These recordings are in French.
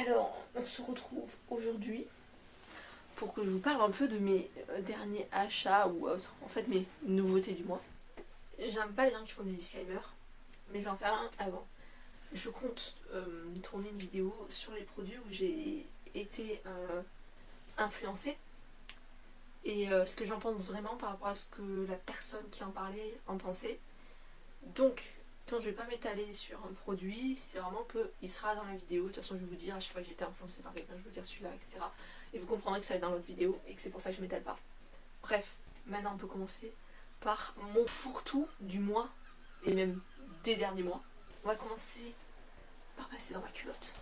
Alors, on se retrouve aujourd'hui pour que je vous parle un peu de mes derniers achats ou autres, en fait mes nouveautés du mois. J'aime pas les gens qui font des disclaimers, mais j'en fais un avant. Je compte tourner une vidéo sur les produits où j'ai été influencée et ce que j'en pense vraiment par rapport à ce que la personne qui en parlait en pensait. Donc, quand je vais pas m'étaler sur un produit, c'est vraiment qu'il sera dans la vidéo. De toute façon, je vais vous dire à chaque fois que j'ai été influencée par quelqu'un, je vais vous dire celui-là, etc. Et vous comprendrez que ça va être dans l'autre vidéo et que c'est pour ça que je m'étale pas. Bref, maintenant on peut commencer par mon fourre-tout du mois et même des derniers mois. On va commencer par passer dans ma culotte.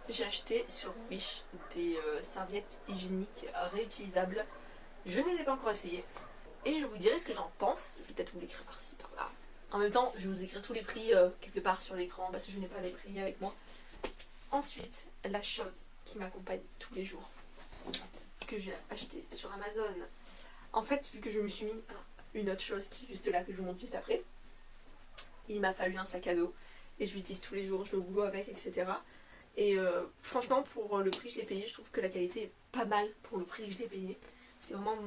J'ai acheté sur Wish des serviettes hygiéniques réutilisables. Je ne les ai pas encore essayées et je vous dirai ce que j'en pense. Je vais peut-être vous l'écrire par-ci, par-là. En même temps, je vais vous écrire tous les prix quelque part sur l'écran parce que je n'ai pas les prix avec moi. Ensuite, la chose qui m'accompagne tous les jours, que j'ai acheté sur Amazon. En fait, vu que je me suis mis une autre chose qui est juste là, que je vous montre juste après, il m'a fallu un sac à dos et je l'utilise tous les jours, je vais au boulot avec, etc. Et franchement, pour le prix que je l'ai payé, je trouve que la qualité est pas mal pour le prix que je l'ai payé. J'ai vraiment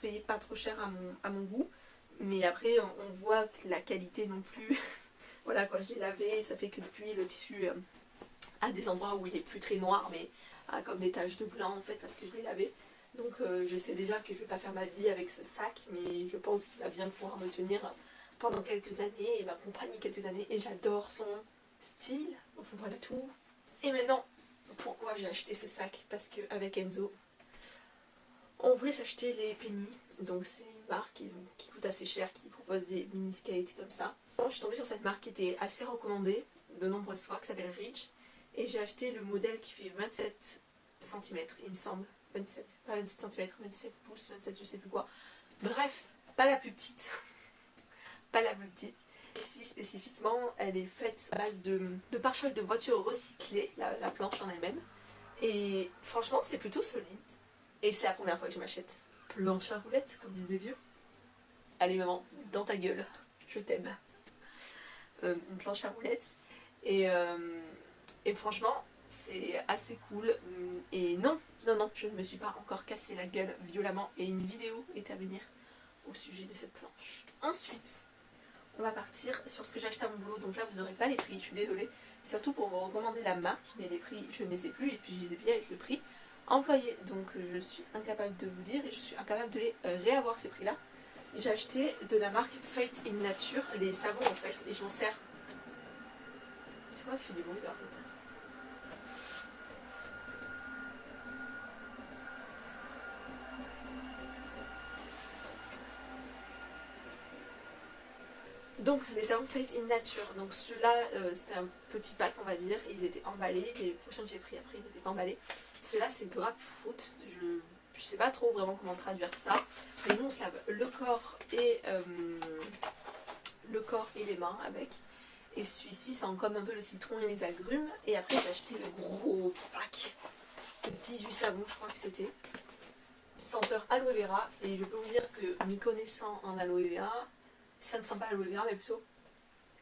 payé pas trop cher à mon goût. Mais après, on voit que la qualité non plus. Voilà, quand je l'ai lavé, ça fait que depuis le tissu a des endroits où il est plus très noir, mais a comme des taches de blanc en fait, parce que je l'ai lavé. Donc je sais déjà que je vais pas faire ma vie avec ce sac, mais je pense qu'il va bien pouvoir me tenir pendant quelques années et m'accompagner quelques années. Et j'adore son style, enfin voilà tout. Et maintenant, pourquoi j'ai acheté ce sac? Parce qu'avec Enzo, on voulait s'acheter les Penny, donc c'est une marque qui coûte assez cher, qui propose des mini skates comme ça. Je suis tombée sur cette marque qui était assez recommandée de nombreuses fois, qui s'appelle Reach, et j'ai acheté le modèle qui fait 27 cm, il me semble. 27, pas 27 cm, 27 pouces, 27 je sais plus quoi. Bref, pas la plus petite. Pas la plus petite. Ici spécifiquement, elle est faite à base de pare-chocs de voitures recyclées, la planche en elle-même. Et franchement, c'est plutôt solide. Et c'est la première fois que je m'achète planche à roulettes, comme disent les vieux. Allez maman, dans ta gueule, je t'aime. Une planche à roulettes. Et franchement, c'est assez cool. Et non, je ne me suis pas encore cassé la gueule violemment. Et une vidéo est à venir au sujet de cette planche. Ensuite, on va partir sur ce que j'ai acheté à mon boulot. Donc là, vous n'aurez pas les prix, je suis désolée. Surtout pour vous recommander la marque, mais les prix, je ne les ai plus. Et puis, je les ai payés avec le prix employé. Donc, je suis incapable de vous dire et je suis incapable de les réavoir ces prix-là. J'ai acheté de la marque Fate in Nature, les savons en fait, et je m'en sers. C'est quoi qui fait du bruit là comme ça? Donc les savons Fate in Nature, donc ceux-là c'était un petit pack on va dire, ils étaient emballés, les prochains que j'ai pris après ils n'étaient pas emballés. Ceux-là c'est grapefruit, je sais pas trop vraiment comment traduire ça, mais nous on se lave le corps et les mains avec. Et celui-ci sent comme un peu le citron et les agrumes. Et après j'ai acheté le gros pack de 18 savons, je crois que c'était. Senteur aloe vera. Et je peux vous dire que m'y connaissant en aloe vera, ça ne sent pas aloe vera mais plutôt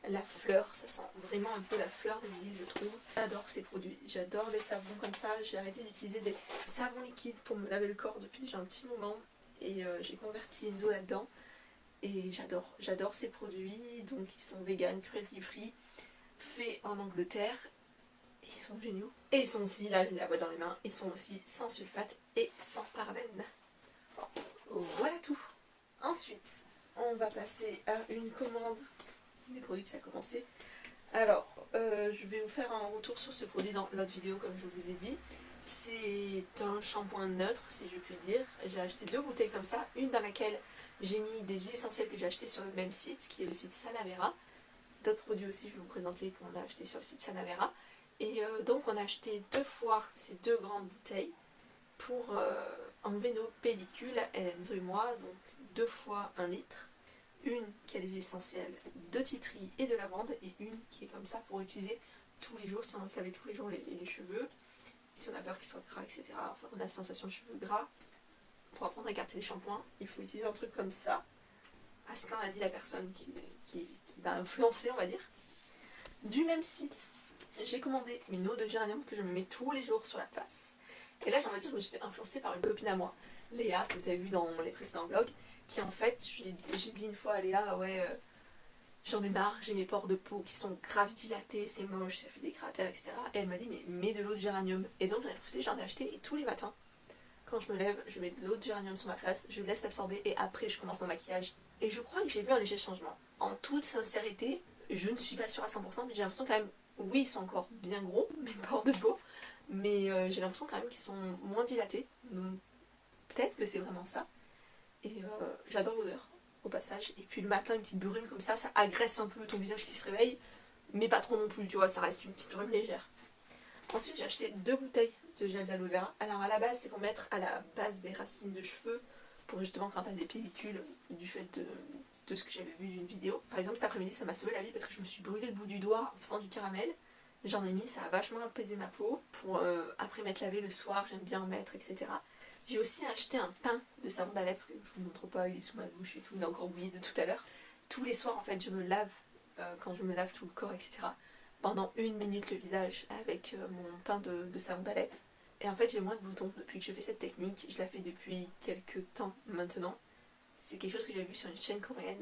la fleur. Ça sent vraiment un peu la fleur des îles je trouve. J'adore ces produits, j'adore les savons comme ça. J'ai arrêté d'utiliser des savons liquides pour me laver le corps depuis déjà un petit moment. Et j'ai converti Enzo là-dedans. Et j'adore ces produits, donc ils sont vegan, cruelty free, faits en Angleterre, et ils sont géniaux. Et ils sont aussi, là je la vois dans les mains, ils sont aussi sans sulfate et sans parabènes. Voilà tout. Ensuite, on va passer à une commande des produits que ça a commencé. Alors, je vais vous faire un retour sur ce produit dans l'autre vidéo comme je vous ai dit. C'est un shampoing neutre si je puis dire. J'ai acheté 2 bouteilles comme ça, une dans laquelle j'ai mis des huiles essentielles que j'ai achetées sur le même site, qui est le site Sanavera. D'autres produits aussi, je vais vous présenter qu'on a acheté sur le site Sanavera. Et donc on a acheté 2 fois ces 2 grandes bouteilles pour enlever nos pellicules, Enzo et moi, donc 2 fois 1 litre. Une qui a des huiles essentielles de titri et de lavande, et une qui est comme ça pour utiliser tous les jours, si on veut se laver tous les jours les cheveux, si on a peur qu'ils soient gras, etc. Enfin, on a la sensation de cheveux gras. Pour apprendre à écarter les shampoings, il faut utiliser un truc comme ça. À ce qu'en a dit la personne qui m'a influencé, on va dire. Du même site, j'ai commandé une eau de géranium que je me mets tous les jours sur la face. Et là, j'ai envie de dire, je me suis fait influencer par une copine à moi, Léa, que vous avez vu dans les précédents vlogs, qui en fait, j'ai dit une fois à Léa, ouais, j'en ai marre, j'ai mes pores de peau qui sont grave dilatés, c'est moche, ça fait des cratères, etc. Et elle m'a dit, mais mets de l'eau de géranium. Et donc, j'en ai acheté, et tous les matins, quand je me lève, je mets de l'eau de géranium sur ma face, je laisse absorber, et après, je commence mon maquillage. Et je crois que j'ai vu un léger changement. En toute sincérité, je ne suis pas sûre à 100%, mais j'ai l'impression quand même, oui, ils sont encore bien gros, mes pores de peau, mais j'ai l'impression quand même qu'ils sont moins dilatés. Donc peut-être que c'est vraiment ça. Et j'adore l'odeur, au passage. Et puis le matin, une petite brume comme ça agresse un peu ton visage qui se réveille, mais pas trop non plus, tu vois, ça reste une petite brume légère. Ensuite, j'ai acheté 2 bouteilles de gel d'aloe vera. Alors à la base, c'est pour mettre à la base des racines de cheveux, pour justement quand t'as des pellicules, du fait de ce que j'avais vu d'une vidéo. Par exemple, cet après-midi, ça m'a sauvé la vie parce que je me suis brûlé le bout du doigt en faisant du caramel. J'en ai mis, ça a vachement apaisé ma peau. Pour après m'être lavé le soir, j'aime bien en mettre, etc. J'ai aussi acheté un pain de savon d'Alep, que je ne vous montre pas, il est sous ma douche et tout, il est encore bouilli de tout à l'heure. Tous les soirs, en fait, je me lave, quand je me lave tout le corps, etc. Pendant 1 minute le visage avec mon pain de savon d'Alep. Et en fait, j'ai moins de boutons depuis que je fais cette technique. Je la fais depuis quelques temps maintenant. C'est quelque chose que j'ai vu sur une chaîne coréenne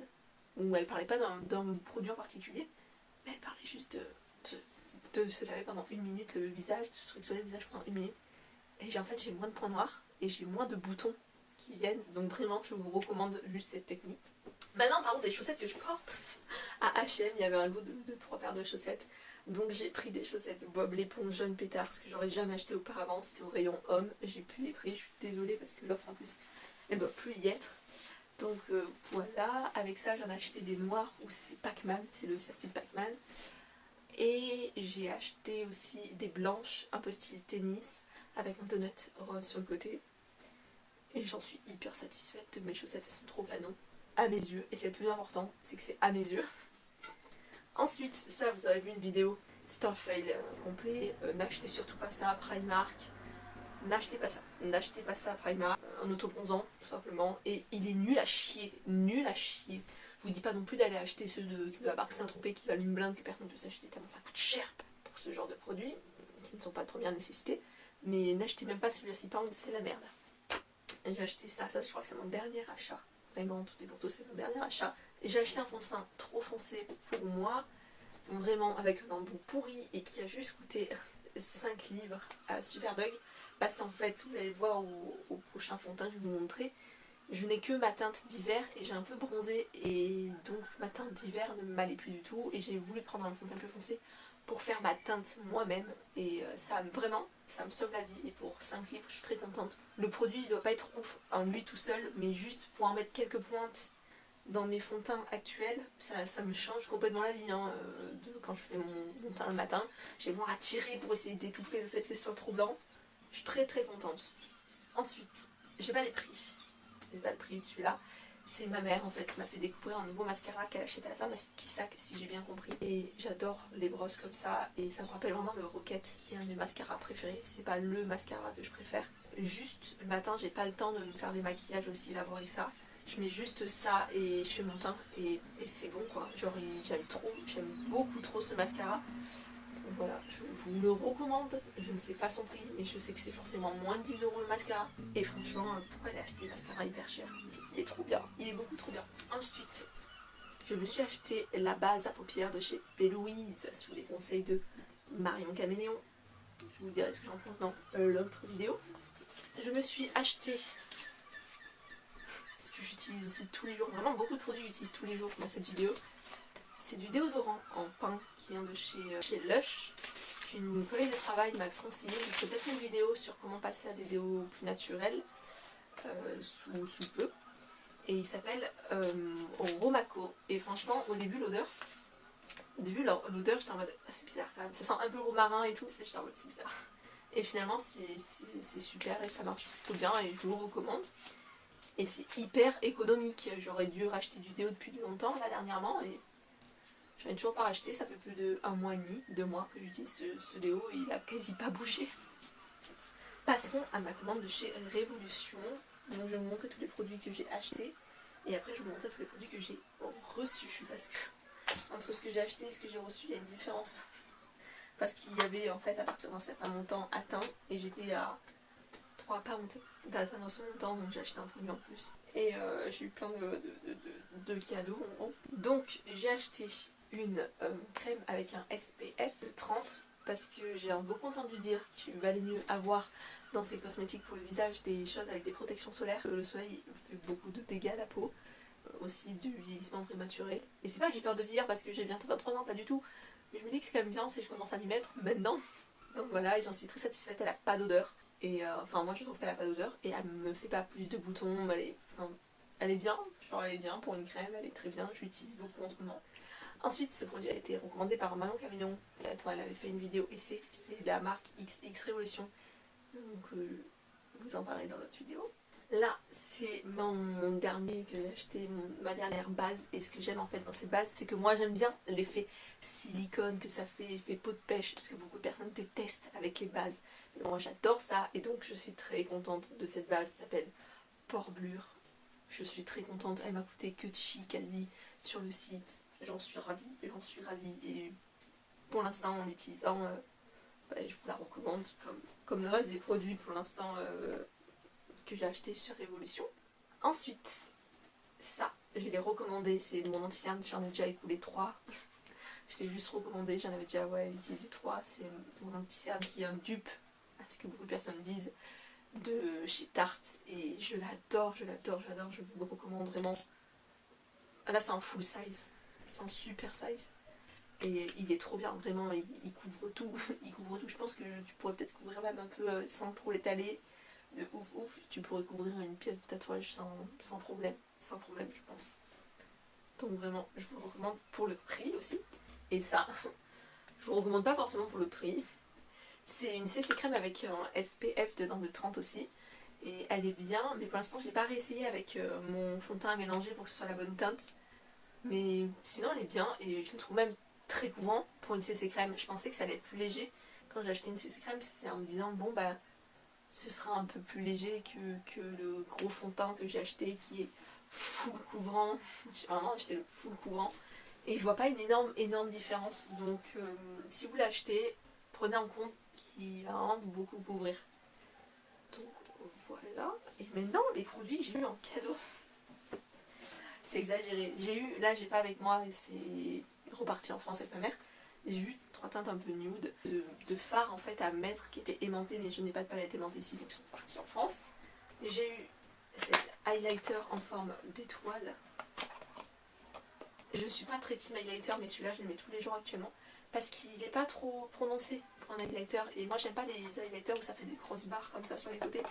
où elle parlait pas d'un produit en particulier, mais elle parlait juste de se laver pendant 1 minute le visage, de se frictionner le visage pendant 1 minute. Et en fait, j'ai moins de points noirs et j'ai moins de boutons qui viennent. Donc vraiment, je vous recommande juste cette technique. Maintenant, par contre, des chaussettes que je porte. À H&M, il y avait un lot de 3 paires de chaussettes. Donc j'ai pris des chaussettes Bob l'éponge jaune pétard, ce que j'aurais jamais acheté auparavant. C'était au rayon homme. J'ai pu les prix. Je suis désolée parce que l'offre en plus, elle ne doit plus y être. Donc voilà. Avec ça, j'en ai acheté des noirs où c'est Pac-Man. C'est le circuit de Pac-Man. Et j'ai acheté aussi des blanches, un peu style tennis, avec un donut rose sur le côté. Et j'en suis hyper satisfaite. Mes chaussettes, elles sont trop canon, à mes yeux. Et c'est le plus important, c'est que c'est à mes yeux. Ensuite, ça, vous avez vu une vidéo, c'est un fail complet. N'achetez surtout pas ça à Primark. N'achetez pas ça. N'achetez pas ça à Primark. Un autobronzant, tout simplement. Et il est nul à chier. Nul à chier. Je vous dis pas non plus d'aller acheter ceux de la marque Saint-Tropez qui valent une blinde que personne ne peut s'acheter tellement ça coûte cher pour ce genre de produits qui ne sont pas de première nécessité. Mais n'achetez même pas celui-là, c'est la merde. J'ai acheté ça, je crois que c'est mon dernier achat. Vraiment, tout est pour tout, c'est mon dernier achat. J'ai acheté un fond de teint trop foncé pour moi, vraiment avec un embout pourri et qui a juste coûté 5 livres à Superdog. Parce qu'en fait, vous allez voir au prochain fond de teint, je vais vous montrer. Je n'ai que ma teinte d'hiver et j'ai un peu bronzé et donc ma teinte d'hiver ne m'allait plus du tout et j'ai voulu prendre un fond de teint plus foncé pour faire ma teinte moi-même et ça me sauve la vie et pour 5 livres je suis très contente. Le produit il doit pas être ouf en lui tout seul mais juste pour en mettre quelques pointes dans mes fonds de teint actuels, ça me change complètement la vie hein, quand je fais mon teint le matin. J'ai moins à tirer pour essayer d'étouffer le fait que ce soit trop blanc. Je suis très très contente. Ensuite, j'ai pas les prix. J'ai pas le prix de celui-là. C'est ma mère en fait qui m'a fait découvrir un nouveau mascara qu'elle achète à la pharmacie Kissac si j'ai bien compris. Et j'adore les brosses comme ça et ça me rappelle vraiment le Rocket qui est un de mes mascaras préférés. C'est pas le mascara que je préfère. Juste le matin j'ai pas le temps de me faire des maquillages aussi élaborés que ça. Je mets juste ça et je fais mon teint et c'est bon quoi. Genre j'aime beaucoup trop ce mascara. Donc voilà, je vous le recommande. Je ne sais pas son prix, mais je sais que c'est forcément moins de 10 € le mascara. Et franchement, pourquoi aller acheter le mascara hyper cher? Il est trop bien, il est beaucoup trop bien. Ensuite, je me suis acheté la base à paupières de chez Pélouise sous les conseils de Marion Caméléon. Je vous dirai ce que j'en pense dans l'autre vidéo. Je me suis acheté ce que j'utilise aussi tous les jours, vraiment beaucoup de produits que j'utilise tous les jours dans cette vidéo. C'est du déodorant en pain qui vient de chez Lush. Une collègue de travail m'a conseillé, je ferai peut-être une vidéo sur comment passer à des déos plus naturels sous peu. Et il s'appelle Romaco. Et franchement, au début, l'odeur, j'étais en mode, ah, c'est bizarre quand même. Ça sent un peu romarin et tout, j'étais en mode, c'est bizarre. Et finalement, c'est super et ça marche plutôt bien et je vous le recommande. Et c'est hyper économique. J'aurais dû racheter du déo depuis longtemps, là, dernièrement, et j'en ai toujours pas racheté. Ça fait plus de 1 mois et demi, 2 mois que j'utilise ce déo et il a quasi pas bougé. Passons à ma commande de chez Révolution. Donc je vais vous montrer tous les produits que j'ai achetés. Et après je vais vous montrer tous les produits que j'ai reçus. Parce que entre ce que j'ai acheté et ce que j'ai reçu, il y a une différence parce qu'il y avait en fait à partir d'un certain montant atteint et j'étais à 3 pas d'atteindre ce montant, donc j'ai acheté un produit en plus. Et j'ai eu plein de cadeaux en gros. Donc j'ai acheté une crème avec un SPF de 30 parce que j'ai beaucoup entendu dire qu'il valait mieux avoir dans ces cosmétiques pour le visage des choses avec des protections solaires. Le soleil fait beaucoup de dégâts à la peau, aussi du vieillissement prématuré. Et c'est pas que j'ai peur de vieillir parce que j'ai bientôt 23 ans, pas du tout. Mais je me dis que c'est quand même bien si je commence à m'y mettre maintenant. Donc voilà, et j'en suis très satisfaite, elle a pas d'odeur. Et enfin moi je trouve qu'elle a pas d'odeur et elle me fait pas plus de boutons, elle est bien, genre elle est bien pour une crème, elle est très bien, je l'utilise beaucoup en ce moment. Ensuite ce produit a été recommandé par Manon Camillon, elle avait fait une vidéo essai, c'est la marque X Révolution, donc je vous en parlerai dans l'autre vidéo. Là c'est mon dernier que j'ai acheté, ma dernière base, et ce que j'aime en fait dans ces bases c'est que moi j'aime bien l'effet silicone que ça fait, effet peau de pêche, ce que beaucoup de personnes détestent avec les bases. Mais moi j'adore ça et donc je suis très contente de cette base, ça s'appelle Porblure. Je suis très contente, elle m'a coûté que de chi quasi sur le site, j'en suis ravie et pour l'instant en l'utilisant, je vous la recommande comme le reste des produits pour l'instant que j'ai acheté sur Révolution. Ensuite, ça, je l'ai recommandé, c'est mon anti-cerne, j'en ai déjà écoulé 3. Je l'ai juste recommandé, j'en avais déjà utilisé 3. C'est mon anti-cerne qui est un dupe, à ce que beaucoup de personnes disent, de chez Tarte. Et je l'adore, je vous le recommande vraiment. Là c'est en full size, c'est en super size. Et il est trop bien, vraiment, il couvre tout. Il couvre tout, je pense que tu pourrais peut-être couvrir même un peu sans trop l'étaler. De ouf, tu pourrais couvrir une pièce de tatouage sans problème, je pense. Donc vraiment, je vous le recommande pour le prix aussi. Et ça, je vous recommande pas forcément pour le prix. C'est une CC crème avec un SPF dedans de 30 aussi. Et elle est bien, mais pour l'instant je l'ai pas réessayé avec mon fond de teint à mélanger pour que ce soit la bonne teinte. Mais sinon elle est bien et je le trouve même très couvrant pour une CC crème. Je pensais que ça allait être plus léger. Quand j'ai acheté une CC crème, c'est en me disant bon bah ce sera un peu plus léger que le gros fond de teint que j'ai acheté qui est full couvrant. J'ai vraiment acheté le full couvrant. Et je vois pas une énorme différence. Donc si vous l'achetez, prenez en compte qu'il va vraiment beaucoup couvrir. Donc voilà. Et maintenant les produits que j'ai eu en cadeau. C'est exagéré. Là j'ai pas avec moi, c'est reparti en France avec ma mère. J'ai eu 3 teintes un peu nude de fard en fait à mettre qui étaient aimantés, mais je n'ai pas de palette aimantée ici donc ils sont partis en France. J'ai eu cet highlighter en forme d'étoile. Je suis pas très team highlighter, mais celui-là je le mets tous les jours actuellement parce qu'il n'est pas trop prononcé pour un highlighter. Et moi j'aime pas les highlighters où ça fait des grosses barres comme ça sur les côtés.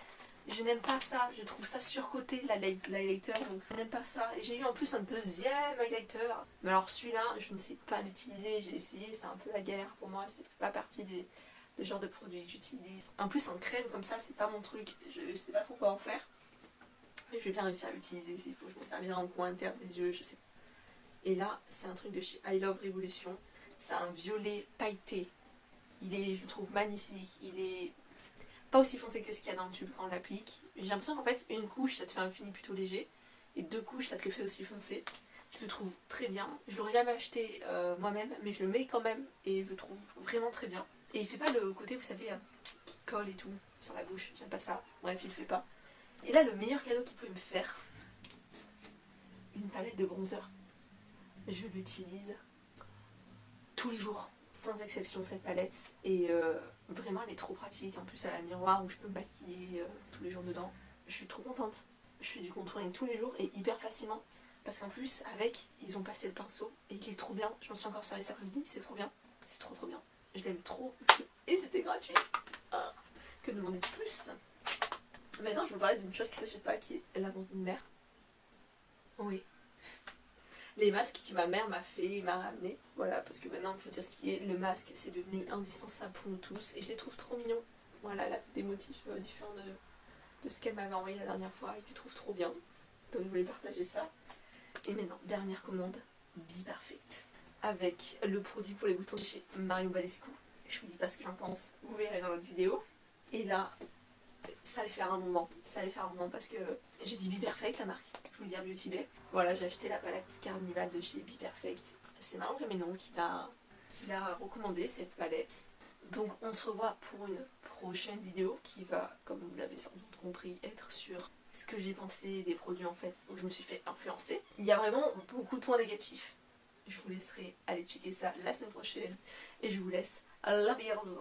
Je n'aime pas ça, je trouve ça surcoté l'highlighter, donc je n'aime pas ça. Et j'ai eu en plus un deuxième highlighter. Mais alors celui-là, je ne sais pas l'utiliser, j'ai essayé, c'est un peu la galère pour moi, c'est pas partie des genres de produits que j'utilise. En plus en crème comme ça, c'est pas mon truc, je sais pas trop quoi en faire. Mais je vais bien réussir à l'utiliser s'il faut, je me servir en coin interne des yeux, je sais pas. Et là, c'est un truc de chez I Love Revolution. C'est un violet pailleté. Il est, je le trouve magnifique. Il est pas aussi foncé que ce qu'il y a dans le tube quand on l'applique. J'ai l'impression qu'en fait, une couche, ça te fait un fini plutôt léger. Et 2 couches, ça te le fait aussi foncé. Je le trouve très bien. Je l'aurais jamais acheté moi-même, mais je le mets quand même. Et je le trouve vraiment très bien. Et il fait pas le côté, vous savez, qui colle et tout sur la bouche. J'aime pas ça. Bref, il le fait pas. Et là, le meilleur cadeau qu'il pouvait me faire, une palette de bronzer. Je l'utilise tous les jours, sans exception cette palette. Et vraiment elle est trop pratique. En plus elle a un miroir où je peux me maquiller tous les jours dedans. Je suis trop contente. Je fais du contouring tous les jours et hyper facilement. Parce qu'en plus avec, ils ont passé le pinceau et il est trop bien. Je m'en suis encore servi cet après-midi, c'est trop bien. C'est trop bien. Je l'aime trop. Et c'était gratuit. Ah, que demander de plus? Maintenant je vais vous parler d'une chose qui ne s'achète pas, qui est l'amour d'une mère. Oui. Les masques que ma mère m'a fait et m'a ramené. Voilà, parce que maintenant il faut dire ce qui est, le masque c'est devenu indispensable pour nous tous et je les trouve trop mignons. Voilà, elle a des motifs différents de ce qu'elle m'avait envoyé la dernière fois et que je trouve trop bien. Donc je voulais partager ça. Et maintenant, dernière commande, Be Perfect. Avec le produit pour les boutons de chez Mario Badescu. Je vous dis pas ce que j'en pense, vous verrez dans l'autre vidéo. Et là, ça allait faire un moment. Parce que j'ai dit Be Perfect la marque. Je voulais dire Beauty Bay. Voilà, j'ai acheté la palette Carnival de chez Be Perfect. C'est Manon Camillon qui l'a recommandé cette palette. Donc on se revoit pour une prochaine vidéo qui va, comme vous l'avez sans doute compris, être sur ce que j'ai pensé des produits en fait où je me suis fait influencer. Il y a vraiment beaucoup de points négatifs. Je vous laisserai aller checker ça la semaine prochaine et je vous laisse la bise.